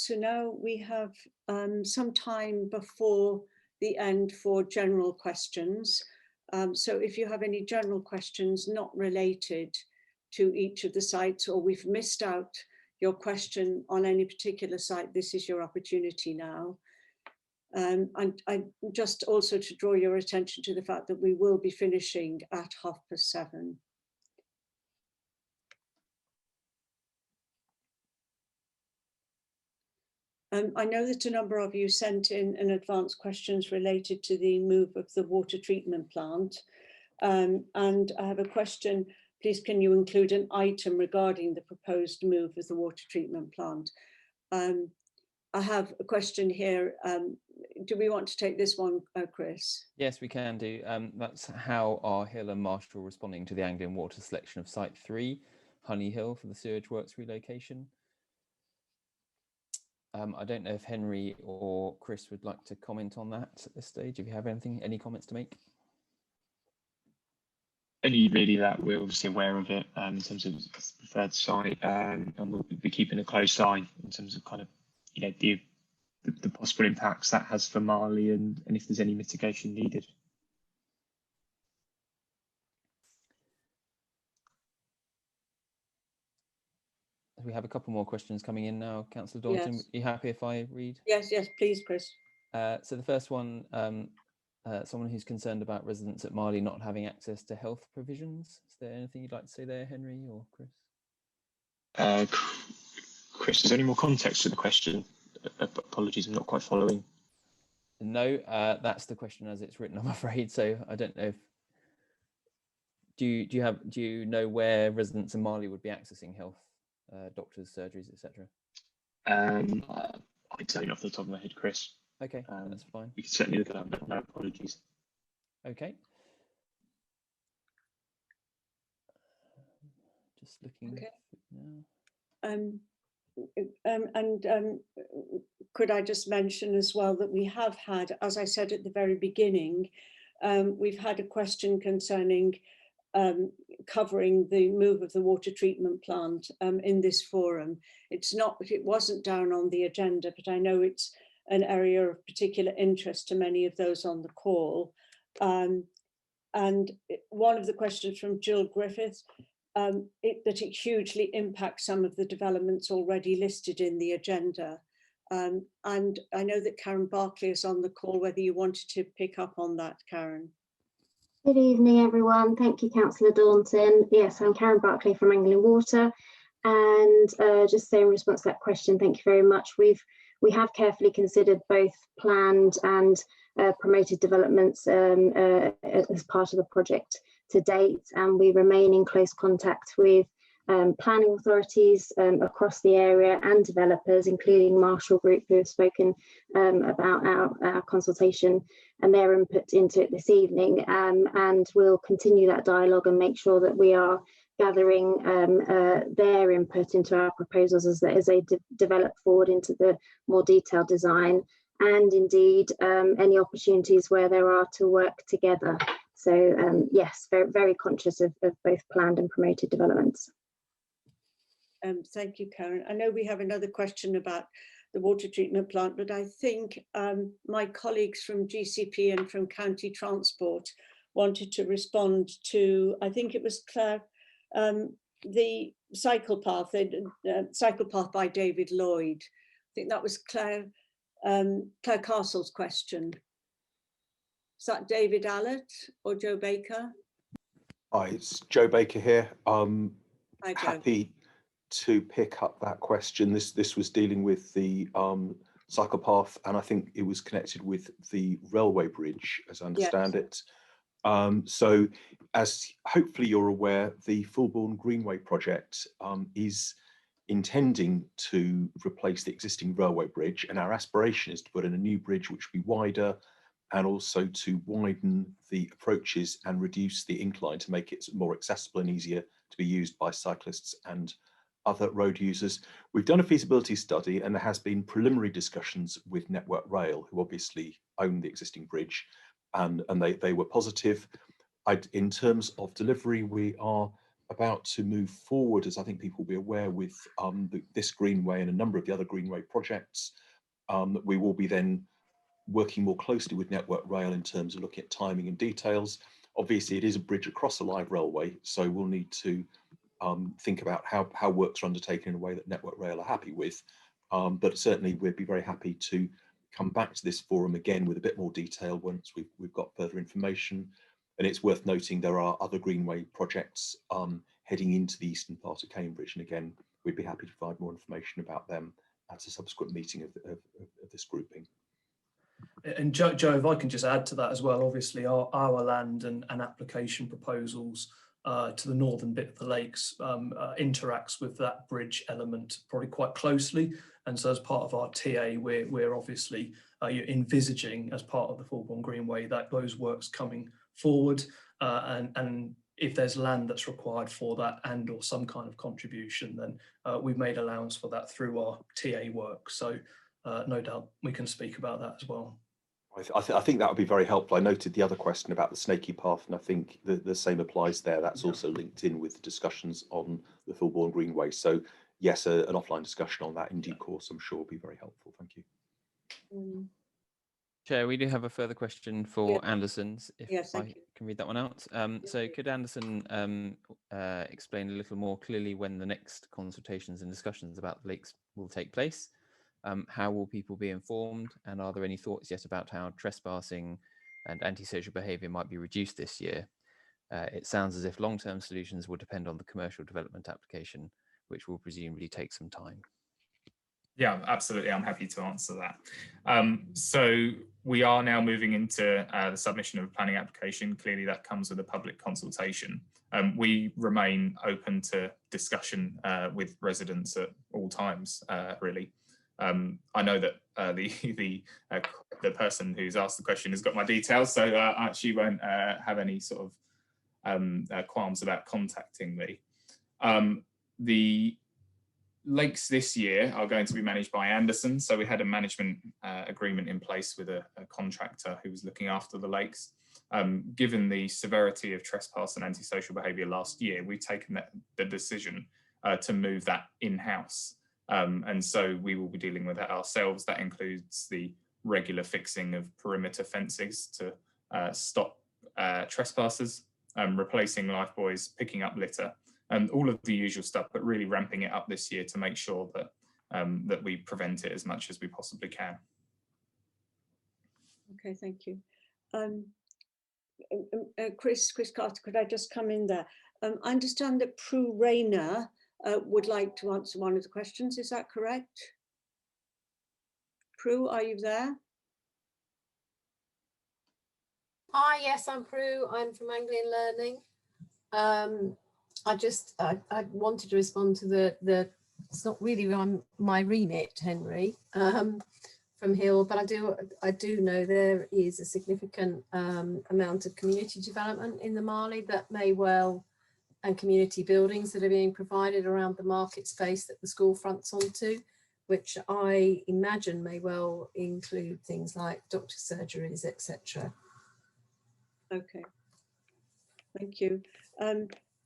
So now we have some time before the end for general questions. So if you have any general questions not related to each of the sites, or we've missed out your question on any particular site, this is your opportunity now. And I just also to draw your attention to the fact that we will be finishing at 7:30. I know that a number of you sent in advance questions related to the move of the water treatment plant. And I have a question, please can you include an item regarding the proposed move of the water treatment plant? I have a question here. Do we want to take this one, Chris? Yes, we can do. That's how are Hill and Marshall responding to the Anglian Water selection of Site 3, Honey Hill, for the sewage works relocation? I don't know if Henry or Chris would like to comment on that at this stage. If you have any comments to make? Only really that we're obviously aware of it in terms of the preferred site, and we'll be keeping a close eye in terms of kind of, you know, the possible impacts that has for Marley and if there's any mitigation needed. We have a couple more questions coming in now. Councillor Daunton, Yes. are you happy if I read? Yes, yes, please, Chris. So the first one, someone who's concerned about residents at Marley not having access to health provisions. Is there anything you'd like to say there, Henry or Chris? Chris, is there any more context to the question? Apologies, I'm not quite following. No, that's the question as it's written, I'm afraid. So I don't know if do you know where residents in Marley would be accessing health, doctors, surgeries, etc.? I don't know off the top of my head, Chris. Okay, that's fine. We can certainly look at that, but no apologies. Okay. Just looking now. Could I just mention as well that we have had, as I said at the very beginning, we've had a question concerning covering the move of the water treatment plant in this forum. It wasn't down on the agenda, but I know it's an area of particular interest to many of those on the call. And one of the questions from Jill Griffith, that it hugely impacts some of the developments already listed in the agenda. And I know that Karen Barclay is on the call, whether you wanted to pick up on that, Karen. Good evening, everyone. Thank you, Councillor Daunton. Yes, I'm Karen Barclay from Anglian Water. And just say in response to that question, thank you very much. We have carefully considered both planned and promoted developments as part of the project to date, and we remain in close contact with planning authorities across the area and developers, including Marshall Group, who have spoken about our consultation and their input into it this evening. And we'll continue that dialogue and make sure that we are gathering their input into our proposals as they develop forward into the more detailed design, and indeed any opportunities where there are to work together. So yes, very, very conscious of both planned and promoted developments. Thank you, Karen. I know we have another question about the water treatment plant, but I think my colleagues from GCP and from County Transport wanted to respond to, I think it was Claire, the cycle path by David Lloyd. I think that was Claire Castle's question. Is that David Allett or Joe Baker? Hi, it's Joe Baker here. Hi, Joe. Happy to pick up that question. This was dealing with the cycle path, and I think it was connected with the railway bridge, as I understand it. So as hopefully you're aware, the Fulbourn Greenway project is intending to replace the existing railway bridge, and our aspiration is to put in a new bridge which will be wider, and also to widen the approaches and reduce the incline to make it more accessible and easier to be used by cyclists and other road users. We've done a feasibility study, and there has been preliminary discussions with Network Rail, who obviously own the existing bridge, and they were positive. In terms of delivery, we are about to move forward, as I think people will be aware, with this Greenway and a number of the other Greenway projects. We will be then working more closely with Network Rail in terms of looking at timing and details. Obviously, it is a bridge across a live railway, so we'll need to think about how works are undertaken in a way that Network Rail are happy with. But certainly, we'd be very happy to come back to this forum again with a bit more detail once we've got further information. And it's worth noting there are other Greenway projects heading into the eastern part of Cambridge. And again, we'd be happy to provide more information about them at a subsequent meeting of this grouping. And Joe, if I can just add to that as well, obviously our land and application proposals to the northern bit of the lakes interacts with that bridge element probably quite closely. And so as part of our TA, we're obviously envisaging as part of the Fulbourn Greenway that those works coming forward, and if there's land that's required for that and or some kind of contribution, then we've made allowance for that through our TA work. So no doubt we can speak about that as well. I think that would be very helpful. I noted the other question about the snaky path, and I think the same applies there. That's also linked in with the discussions on the Fulbourn Greenway. So yes, an offline discussion on that in due course, I'm sure will be very helpful. Thank you. Chair, we do have a further question for Anderson's, if Yes, I can read that one out. So could Anderson explain a little more clearly when the next consultations and discussions about the lakes will take place? How will people be informed? And are there any thoughts yet about how trespassing and antisocial behaviour might be reduced this year? It sounds as if long-term solutions will depend on the commercial development application, which will presumably take some time. Yeah, absolutely. I'm happy to answer that. So we are now moving into the submission of a planning application. Clearly, that comes with a public consultation. We remain open to discussion with residents at all times, really. I know that the person who's asked the question has got my details, so she won't have any sort of qualms about contacting me. The lakes this year are going to be managed by Anderson. So we had a management agreement in place with a contractor who was looking after the lakes. Given the severity of trespass and antisocial behaviour last year, we've taken the decision to move that in-house. And so we will be dealing with that ourselves. That includes the regular fixing of perimeter fences to stop trespassers, replacing life buoys, picking up litter, and all of the usual stuff, but really ramping it up this year to make sure that that we prevent it as much as we possibly can. Okay, thank you. Chris Carter, could I just come in there? I understand that Prue Rayner would like to answer one of the questions. Is that correct? Prue, are you there? Hi, yes, I'm Prue. I'm from Anglian Learning. I wanted to respond to the it's not really on my remit, Henry, from Hill, but I do know there is a significant amount of community development in the Marley that may well, and community buildings that are being provided around the market space that the school fronts onto, which I imagine may well include things like doctor surgeries, etc. Okay, thank you.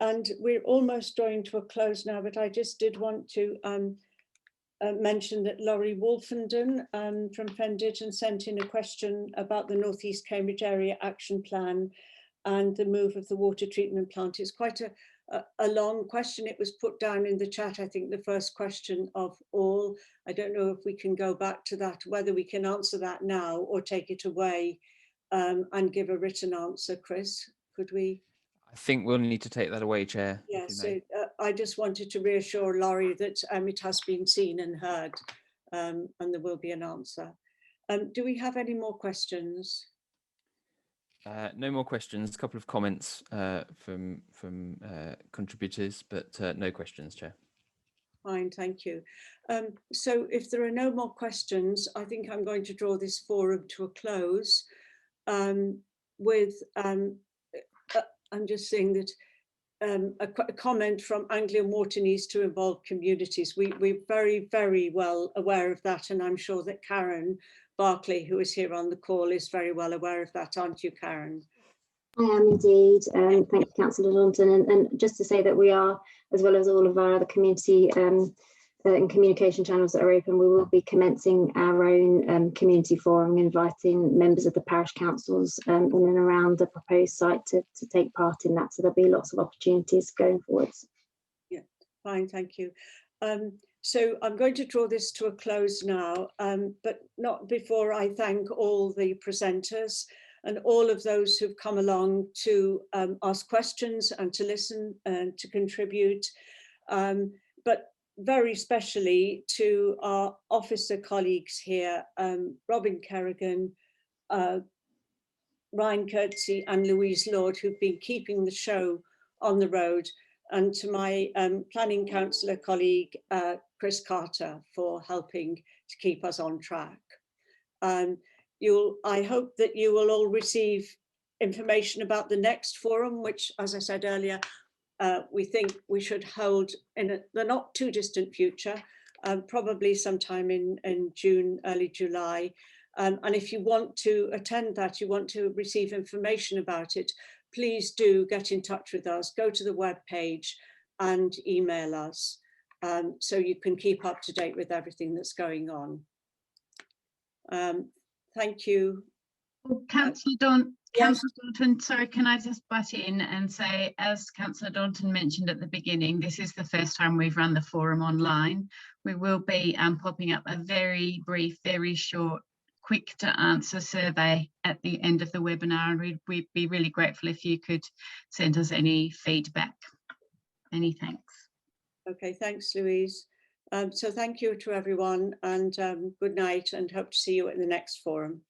And we're almost drawing to a close now, but I just did want to mention that Laurie Wolfenden from Fenditton sent in a question about the North East Cambridge Area Action Plan and the move of the water treatment plant. It's quite a long question. It was put down in the chat, I think the first question of all. I don't know if we can go back to that, whether we can answer that now or take it away and give a written answer. Chris, could we? I think we'll need to take that away, Chair. Yes, so, I just wanted to reassure Laurie that it has been seen and heard, and there will be an answer. Do we have any more questions? No more questions. A couple of comments from contributors, but no questions, Chair. Fine, thank you. So if there are no more questions, I think I'm going to draw this forum to a close with I'm just saying that a comment from Anglian Water needs to involve communities. We're very, very well aware of that, and I'm sure that Karen Barclay, who is here on the call, is very well aware of that, aren't you, Karen? I am indeed. Thank you, Councillor Daunton. And just to say that we are, as well as all of our other community and communication channels that are open, we will be commencing our own community forum, inviting members of the parish councils in and around the proposed site to take part in that. So there'll be lots of opportunities going forwards. Yeah, fine, thank you. So I'm going to draw this to a close now, but not before I thank all the presenters and all of those who've come along to ask questions and to listen and to contribute, but very specially to our officer colleagues here, Robin Kerrigan, Ryan Coetzee and Louise Lord, who've been keeping the show on the road, and to my planning councillor colleague, Chris Carter, for helping to keep us on track. I hope that you will all receive information about the next forum, which, as I said earlier, we think we should hold in the not too distant future, probably sometime in June, early July. And if you want to attend that, you want to receive information about it, please do get in touch with us, go to the webpage and email us, so you can keep up to date with everything that's going on. Thank you. Well, Councillor Daunton, sorry, can I just butt in and say, as Councillor Daunton mentioned at the beginning, this is the first time we've run the forum online. We will be popping up a very brief, very short, quick to answer survey at the end of the webinar, and we'd be really grateful if you could send us any feedback. Many thanks. Okay, thanks, Louise. So thank you to everyone, and good night, and hope to see you at the next forum.